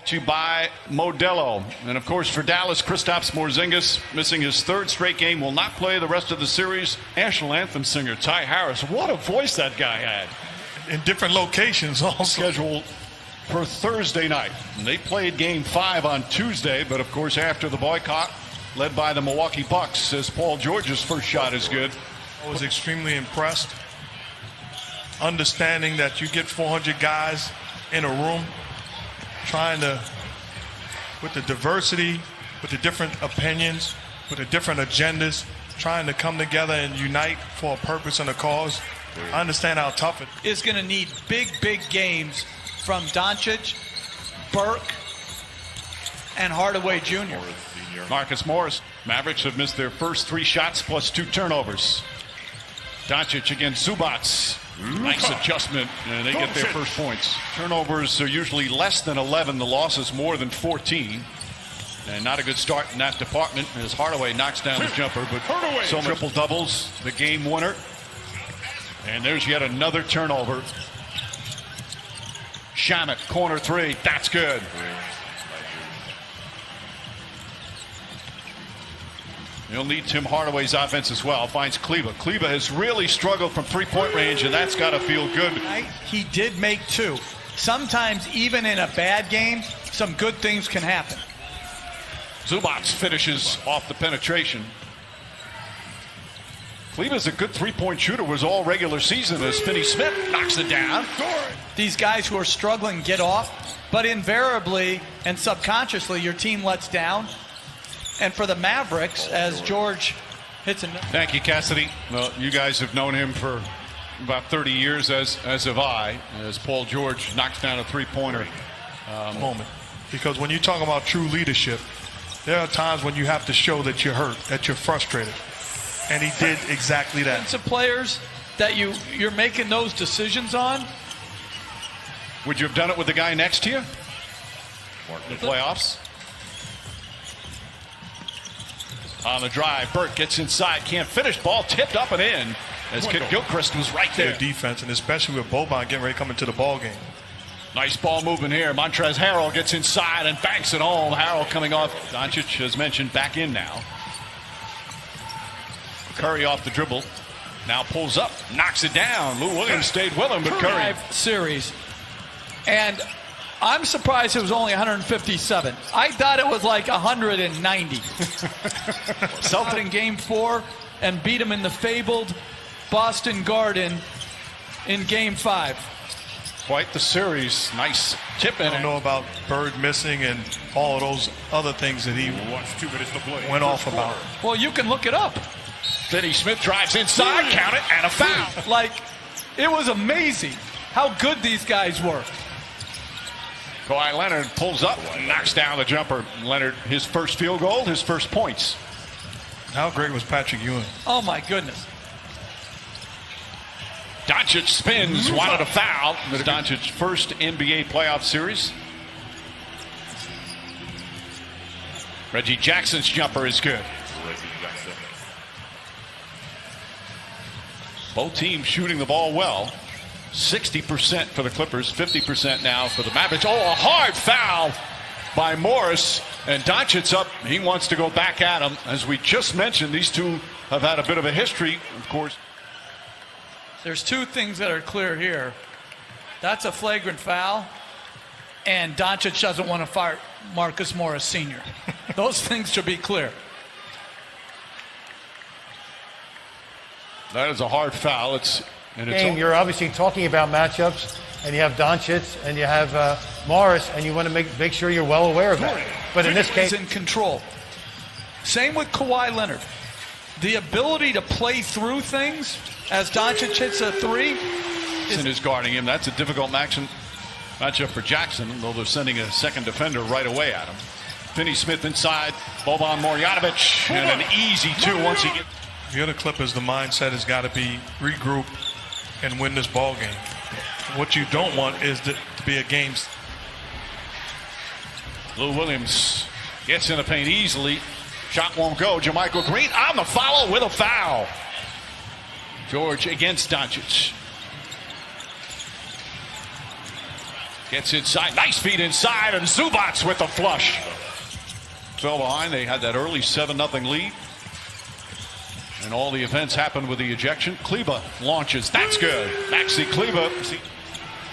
To you by Modelo. And of course for Dallas, Kristaps Porzingis, missing his third straight game, will not play the rest of the series. National anthem singer Ty Harris, what a voice that guy had. In different locations also. Scheduled for Thursday night. And they played game 5 on Tuesday, but of course after the boycott led by the Milwaukee Bucks, says Paul George's first shot is good. I was extremely impressed, understanding that you get 400 guys in a room trying to, with the diversity, with the different opinions, with the different agendas, trying to come together and unite for a purpose and a cause. I understand how tough it is. Going to need big games from Doncic, Burke, and Hardaway Jr. Marcus Morris. Mavericks have missed their first 3 shots plus 2 turnovers. Doncic against Zubats. Nice adjustment, and they get their first points. Turnovers are usually less than 11. The losses more than 14. And not a good start in that department as Hardaway knocks down his jumper. But so triple doubles, the game winner. And there's yet another turnover. Shamet, corner 3. That's good. He'll need Tim Hardaway's offense as well. Finds Kleba. Kleba has really struggled from 3-point range, and that's got to feel good. He did make 2. Sometimes, even in a bad game, some good things can happen. Zubats finishes off the penetration. Kleba's a good 3-point shooter, was all regular season as Finney-Smith knocks it down. These guys who are struggling get off, but invariably and subconsciously your team lets down. And for the Mavericks, as George hits a... Thank you, Cassidy. Well, you guys have known him for about 30 years, as have I, as Paul George knocks down a 3-pointer. Moment. Because when you talk about true leadership, there are times when you have to show that you're hurt, that you're frustrated. And he did exactly that. Some players that you're making those decisions on. Would you have done it with the guy next to you? In the playoffs? On the drive, Burke gets inside, can't finish, ball tipped up and in as Kid Gilchrist was right there. Their defense, and especially with Boban getting ready to come into the ball game. Nice ball movement here. Montrezl Harrell gets inside and banks it home. Harrell coming off. Doncic, as mentioned, back in now. Curry off the dribble. Now pulls up, knocks it down. Lou Williams stayed with him, but Curry. Series. And I'm surprised it was only 157. I thought it was like 190. Celtic in game 4 and beat him in the fabled Boston Garden in game 5. Quite the series. Nice tip in. I don't know about Bird missing and all of those other things that he went off about. Well, you can look it up. Finney-Smith drives inside, count it, and a foul. Like, it was amazing how good these guys were. Kawhi Leonard pulls up, knocks down the jumper. Leonard, his first field goal, his first points. How great was Patrick Ewing? Oh, my goodness. Doncic spins, wanted a foul. The Doncic first NBA playoff series. Reggie Jackson's jumper is good. Both teams shooting the ball well. 60% for the Clippers, 50% now for the Mavericks. Oh, a hard foul by Morris. And Doncic's up. He wants to go back at him. As we just mentioned, these two have had a bit of a history, of course. There's 2 things that are clear here. That's a flagrant foul. And Doncic doesn't want to fire Marcus Morris Sr. Those things should be clear. That is a hard foul. It's you're obviously talking about matchups, and you have Doncic and you have Morris, and you want to make sure you're well aware of that. But in this case, he's in control. Same with Kawhi Leonard. The ability to play through things as Doncic hits a 3. Is guarding him. That's a difficult matchup for Jackson, though they're sending a second defender right away at him. Finney-Smith inside, Boban Marjanovic, and an easy 2 once he gets. If you're the Clippers, the mindset has got to be regroup and win this ball game. What you don't want is to be a game. Lou Williams gets in the paint easily. Shot won't go. JaMychal Green on the follow with a foul. George against Doncic. Gets inside, nice feed inside, and Zubac with the flush. Fell behind, they had that early 7-0 lead. And all the events happened with the ejection. Kleber launches, that's good. Maxi Kleber.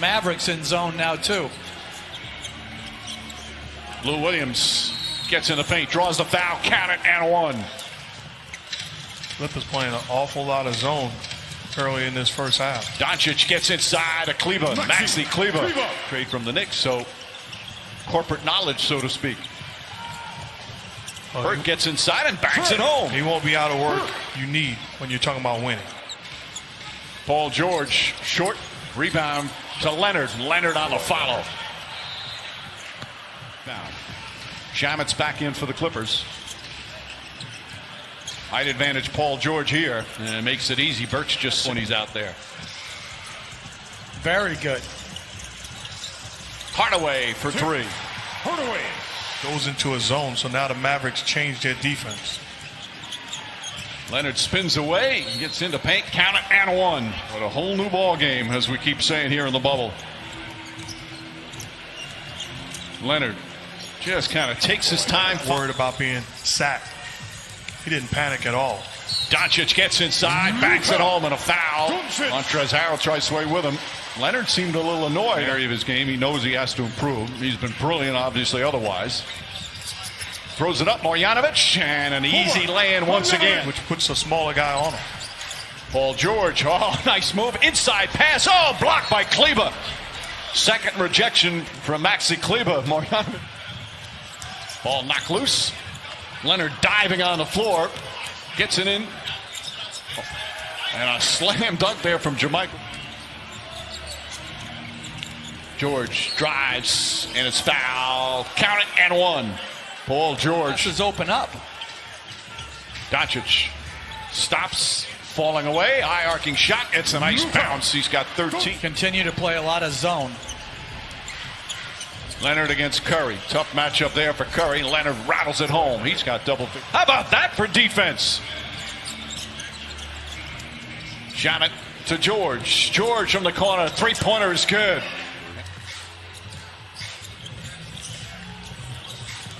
Mavericks in zone now too. Lou Williams gets in the paint, draws the foul, count it, and one. Clippers playing an awful lot of zone early in this first half. Doncic gets inside a Kleber, Maxi Kleber. Trade from the Knicks, so corporate knowledge, so to speak. Burton gets inside and backs it home. He won't be out of work you need when you're talking about winning. Paul George, short, rebound to Leonard. Leonard on the follow. Now, Shamet's back in for the Clippers. Height advantage Paul George here, and it makes it easy. Burks just when he's out there. Very good. Hardaway for three. Hardaway goes into a zone, so now the Mavericks change their defense. Leonard spins away, gets into paint, count it, and one. What a whole new ball game, as we keep saying here in the bubble. Leonard just kind of takes his time. Worried about being sacked. He didn't panic at all. Doncic gets inside, backs it home, and a foul. Montrezl Harrell tries to sway with him. Leonard seemed a little annoyed in the area of his game. He knows he has to improve. He's been brilliant, obviously, otherwise. Throws it up, Marjanovic, and an easy lay-in once again. Which puts a smaller guy on him. Paul George, oh, nice move. Inside pass, oh, blocked by Kleber. Second rejection from Maxi Kleber. Marjanovic. Ball knocked loose. Leonard diving on the floor. Gets it in. And a slam dunk there from Jamaica. George drives, and it's foul. Count it, and one. Paul George. This is open up. Doncic stops, falling away. High arcing shot. It's a nice bounce. He's got 13. Continue to play a lot of zone. Leonard against Curry. Tough matchup there for Curry. Leonard rattles it home. He's got double. How about that for defense? Shamet to George. George from the corner. Three-pointer is good.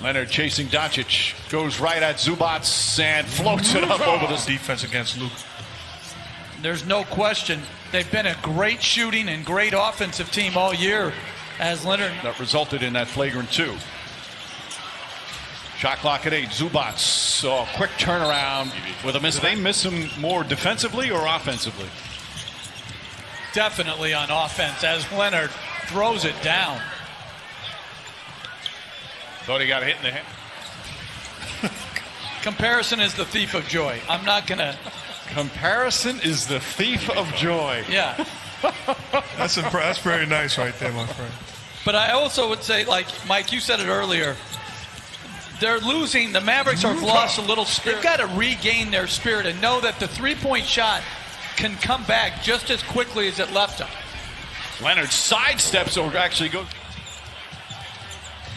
Leonard chasing Doncic. Goes right at Zubac and floats it up over the defense against Luke. There's no question. They've been a great shooting and great offensive team all year. As Leonard. That resulted in that flagrant two. Shot clock at 8. Zubac. So quick turnaround with a miss. Did they miss him more defensively or offensively? Definitely on offense as Leonard throws it down. Thought he got hit in the head. Comparison is the thief of joy. I'm not going to. Comparison is the thief of joy. Yeah. That's very nice right there, my friend. But I also would say, like, Mike, you said it earlier, they're losing. The Mavericks have lost a little spirit. They've got to regain their spirit and know that the three-point shot can come back just as quickly as it left them. Leonard sidesteps or actually goes.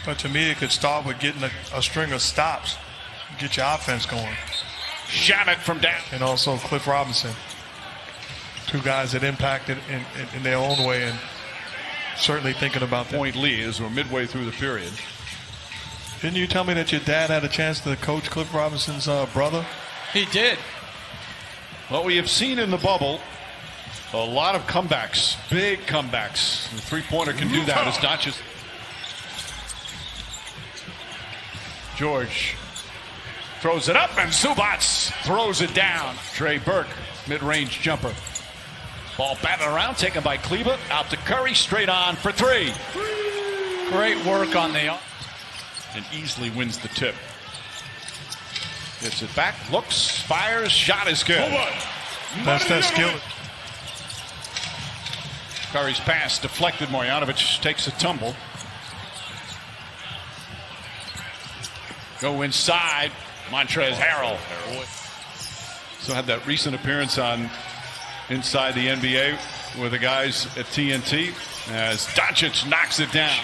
But to me, it could start with getting a string of stops, get your offense going. Shamet from down. And also Cliff Robinson. Two guys that impacted in their own way, and certainly thinking about that. Point lead as we're midway through the period. Didn't you tell me that your dad had a chance to coach Cliff Robinson's brother? He did. Well, we have seen in the bubble a lot of comebacks, big comebacks. The three-pointer can do that as Doncic. George throws it up, and Zubac throws it down. Trey Burke, mid-range jumper. Ball batted around, taken by Kleber. Out to Curry, straight on for three. Great work on the. And easily wins the tip. Gets it back, looks, fires, shot is good. That's that skill. Curry's pass deflected. Marjanovic takes a tumble. Go inside. Montrezl Harrell. So had that recent appearance on Inside the NBA with the guys at TNT as Doncic knocks it down.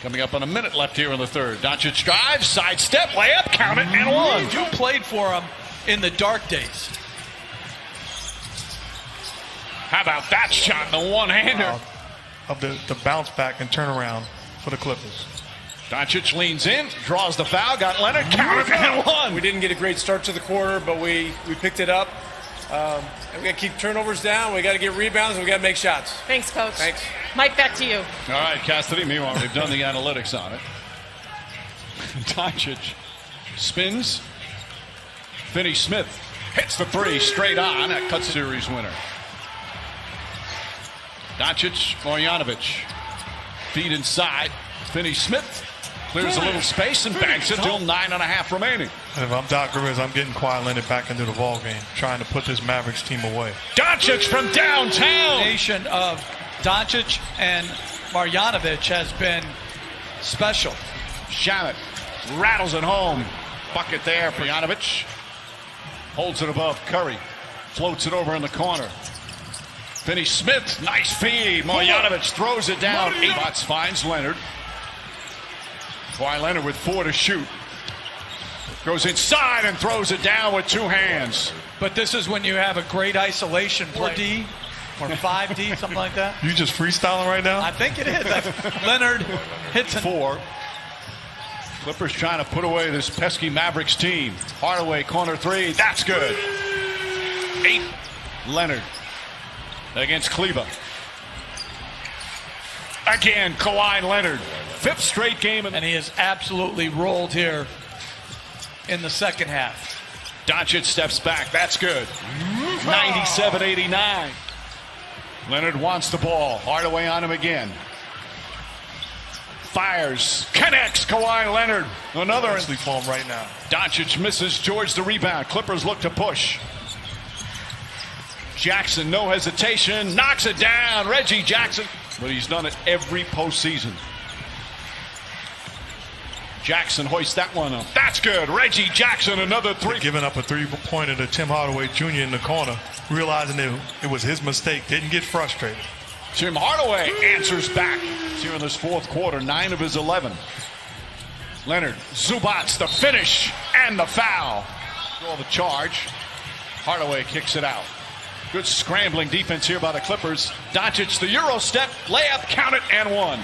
Coming up on a minute left here in the third. Doncic drives, sidestep, layup, count it, and one. You played for him in the dark days. How about that shot, the one-hander? Of the bounce back and turnaround for the Clippers. Doncic leans in, draws the foul, got Leonard, counted and one. We didn't get a great start to the quarter, but we picked it up. And we got to keep turnovers down. We got to get rebounds. And we got to make shots. Thanks, Coach. Thanks. Mike, back to you. All right, Cassidy. Meanwhile, they've done the analytics on it. Doncic spins. Finney-Smith hits the three straight on. That cuts series winner. Doncic, Marjanovic. Feed inside. Finney-Smith clears a little space and banks it. Still 9.5 remaining. And if I'm Doc Rivers, I'm getting Kawhi Leonard back into the ball game, trying to put this Mavericks team away. Doncic from downtown. Nation of Doncic and Marjanovic has been special. Shamet rattles it home. Bucket there for Marjanovic. Holds it above Curry. Floats it over in the corner. Finney-Smith, nice feed. Marjanovic throws it down. 8 spots, finds Leonard. Kawhi Leonard with 4 to shoot. Goes inside and throws it down with 2 hands. But this is when you have a great isolation play. 4D or 5D, something like that. You just freestyling right now? I think it is. Leonard hits 4. Clippers trying to put away this pesky Mavericks team. Hardaway, corner 3. That's good. 8. Leonard against Kleber. Again, Kawhi Leonard. 5th straight game. and he has absolutely rolled here in the second half. Doncic steps back. That's good. 97-89. Leonard wants the ball. Hardaway on him again. Fires. Connects. Kawhi Leonard. Another. Actually form right now. Doncic misses. George the rebound. Clippers look to push. Jackson, no hesitation. Knocks it down. Reggie Jackson. But he's done it every postseason. Jackson hoists that one up. That's good. Reggie Jackson, another 3. Giving up a 3-pointer to Tim Hardaway Jr. in the corner, realizing that it was his mistake. Didn't get frustrated. Tim Hardaway answers back. Here in this 4th quarter, 9 of his 11. Leonard, Zubats, the finish and the foul. All the charge. Hardaway kicks it out. Good scrambling defense here by the Clippers. Doncic, the Euro step, layup, count it, and 1.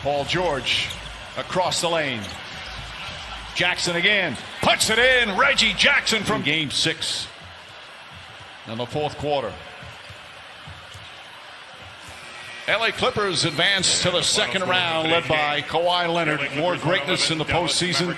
Paul George across the lane. Jackson again, puts it in. Reggie Jackson from game 6 in the 4th quarter. LA Clippers advance to the 2nd round, led by Kawhi Leonard. More greatness in the postseason